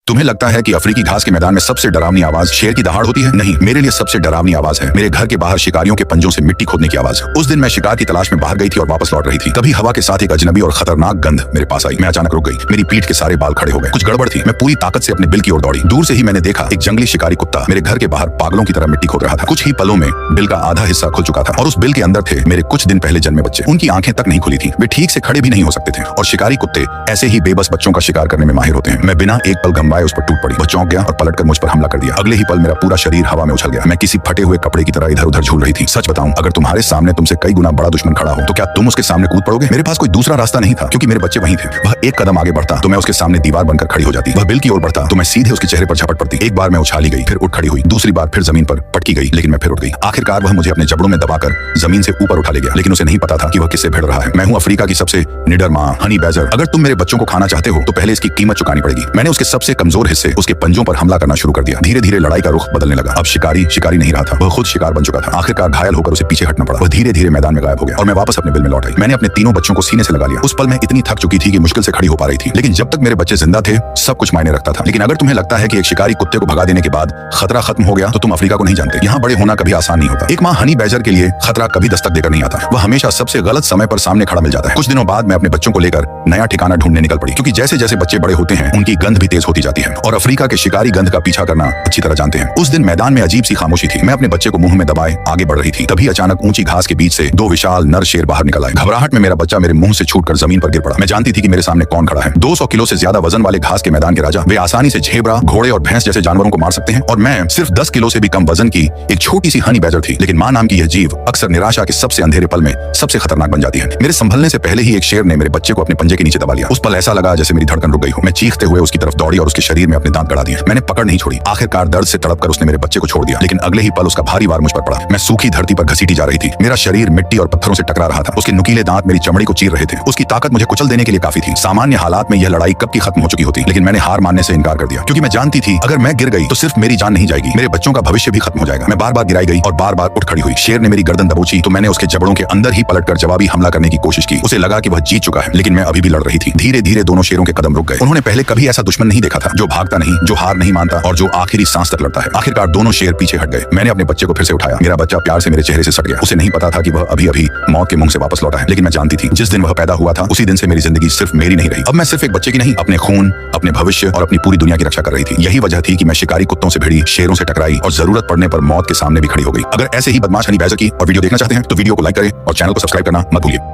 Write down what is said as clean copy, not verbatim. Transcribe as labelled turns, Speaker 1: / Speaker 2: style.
Speaker 1: तुम्हें लगता है कि अफ्रीकी घास के मैदान में सबसे डरावनी आवाज शेर की दहाड़ होती है? नहीं, मेरे लिए सबसे डरावनी आवाज है मेरे घर के बाहर शिकारियों के पंजों से मिट्टी खोदने की आवाज। उस दिन मैं शिकार की तलाश में बाहर गई थी और वापस लौट रही थी। तभी हवा के साथ एक अजनबी और खतरनाक गंध मेरे पास आई। मैं अचानक रुक गई। मेरी पीठ के सारे बाल खड़े हो गए। कुछ गड़बड़ थी। मैं पूरी ताकत से अपने बिल की ओर दौड़ी। दूर से ही मैंने देखा एक जंगली शिकारी कुत्ता मेरे घर के बाहर पागलों की तरह मिट्टी खोद रहा था। कुछ ही पलों में बिल का आधा हिस्सा खुल चुका था और उस बिल के अंदर थे मेरे कुछ दिन पहले जन्मे बच्चे। उनकी आंखें तक नहीं खुली थी। वे ठीक से खड़े भी नहीं हो सकते थे। और शिकारी कुत्ते ऐसे ही बेबस बच्चों का शिकार करने में माहिर होते हैं। मैं बिना एक पल घमवाए उस पर टूट पड़ी। चौंक गया और पलटकर मुझ पर हमला कर दिया। अगले ही पल मेरा पूरा शरीर हवा में उछल गया। मैं किसी फटे हुए कपड़े की तरह इधर उधर झूल रही थी। सच बताऊं, अगर तुम्हारे सामने तुमसे कई गुना बड़ा दुश्मन खड़ा हो तो क्या तुम उसके सामने कूद पड़ोगे? मेरे पास कोई दूसरा रास्ता नहीं था क्योंकि मेरे बच्चे वहीं थे। वह एक कदम आगे बढ़ता तो मैं उसके सामने दीवार बनकर खड़ी हो जाती। वह बिल की ओर बढ़ता तो मैं सीधे उसके चेहरे पर झपट पड़ती। एक बार मैं उछाली गई, फिर उठ खड़ी हुई। दूसरी बार फिर जमीन पर पटकी गई, लेकिन मैं फिर उठ गई। आखिरकार वह मुझे अपने जबड़ों में दबाकर जमीन से ऊपर उठा ले गया, लेकिन उसे नहीं पता था कि वह किससे भिड़ रहा है। मैं हूं अफ्रीका की सबसे निडर माँ, हनी बैजर। अगर तुम मेरे बच्चों को खाना चाहते हो तो पहले इसकी कीमत चुकानी पड़ेगी। मैंने उसके सबसे कमजोर हिस्से, उसके पंजों पर हमला करना शुरू कर दिया। धीरे धीरे लड़ाई का रुख बदलने लगा। अब शिकारी शिकारी नहीं रहा था, वह खुद शिकार बन चुका था। आखिरकार घायल होकर उसे पीछे हटना पड़ा। वह धीरे धीरे मैदान में गायब हो गया और मैं वापस अपने बिल में लौट आई। मैंने अपने तीनों बच्चों को सीने से लगा लिया। उस पल मैं इतनी थक चुकी थी कि मुश्किल से खड़ी हो पा रही थी, लेकिन जब तक मेरे बच्चे जिंदा थे सब कुछ मायने रखता था। लेकिन अगर तुम्हें लगता है कि एक शिकारी कुत्ते को भगा देने के बाद खतरा खत्म हो गया तो तुम अफ्रीका को नहीं जानते। यहाँ बड़े होना कभी आसान नहीं होता। एक माँ हनी बैजर के लिए खतरा कभी दस्तक देकर नहीं आता। वह हमेशा सबसे गलत समय पर सामने खड़ा मिल जाता है। कुछ दिनों बाद मैं अपने बच्चों को लेकर नया ठिकाना ढूंढने निकल पड़ी, क्योंकि जैसे जैसे बच्चे बड़े होते हैं उनकी गंध भी तेज होती जाती है और अफ्रीका के शिकारी गंध का पीछा करना अच्छी तरह जानते हैं। उस दिन मैदान में अजीब सी खामोशी थी। मैं अपने बच्चे को मुंह में दबाए आगे बढ़ रही थी। तभी अचानक ऊंची घास के बीच से दो विशाल नर शेर बाहर निकल आए। घबराहट में मेरा बच्चा मेरे मुंह से छूटकर जमीन पर गिर पड़ा। मैं जानती थी कि मेरे सामने कौन खड़ा है। 200 किलो से ज्यादा वजन वाले घास के मैदान के राजा। वे आसानी से झेबरा, घोड़े और भैंस जैसे जानवरों को मार सकते हैं और मैं सिर्फ 10 किलो से भी कम वजन की एक छोटी सी हनी बैजर थी। लेकिन माँ नाम की यह जीव अक्सर निराशा के सबसे अंधेरे पल में सबसे खतरनाक बन जाती है। मेरे संभलने से पहले ही एक शेर ने मेरे बच्चे को अपने पंजे के नीचे दबा लिया। उस पल ऐसा लगा जैसे मेरी धड़कन रुक गई हो। मैं चीखते हुए उसकी तरफ दौड़ी और उसके शरीर में अपने दांत गड़ा दिए। मैंने पकड़ नहीं छोड़ी। आखिरकार दर्द से तड़पकर उसने मेरे बच्चे को छोड़ दिया, लेकिन अगले ही पल उसका भारी वार मुझ पर पड़ा। मैं सूखी धरती पर घसीटी जा रही थी। मेरा शरीर मिट्टी और पत्थरों से टकरा रहा था। उसके नुकीले दांत मेरी चमड़ी को चीर रहे थे। उसकी ताकत मुझे कुचल देने के लिए काफी थी। सामान्य हालात में यह लड़ाई कब की खत्म हो चुकी होती, लेकिन मैंने हार मानने से इनकार कर दिया, क्योंकि मैं जानती थी अगर मैं गिर गई तो सिर्फ मेरी जान नहीं जाएगी, मेरे बच्चों का भविष्य भी खत्म हो जाएगा। मैं बार बार गिराई गई और बार बार उठ खड़ी हुई। शेर ने मेरी गर्दन दबोची तो मैंने उसके जबड़ों के अंदर ही पलटकर जवाबी हमला करने की कोशिश की। उसे लगा कि वह जीत चुका है, लेकिन मैं अभी भी लड़ रही थी। धीरे धीरे दोनों शेरों के कदम रुक गए। उन्होंने पहले कभी ऐसा दुश्मन नहीं देखा था, जो भागता नहीं, जो हार नहीं मानता और जो आखिरी सांस तक लड़ता है। आखिरकार दोनों शेर पीछे हट गए। मैंने अपने बच्चे को फिर से उठाया। मेरा बच्चा प्यार से मेरे चेहरे से सट गया। उसे नहीं पता था कि वह अभी अभी मौत के मुंह से वापस लौटा है, लेकिन मैं जानती थी जिस दिन वह पैदा हुआ था उसी दिन से मेरी जिंदगी सिर्फ मेरी नहीं रही। अब मैं सिर्फ एक बच्चे की नहीं, अपने खून, अपने भविष्य और अपनी पूरी दुनिया की रक्षा कर रही थी। यही वजह थी कि मैं शिकारी कुत्तों से भिड़ी, शेरों से टकराई और जरूरत पड़ने पर मौत के सामने भी खड़ी हो गई। अगर ऐसे ही बदमाश हनी बैजर की और वीडियो देखना चाहते हैं तो वीडियो को लाइक करें और चैनल को सब्सक्राइब करना मत भूलिए।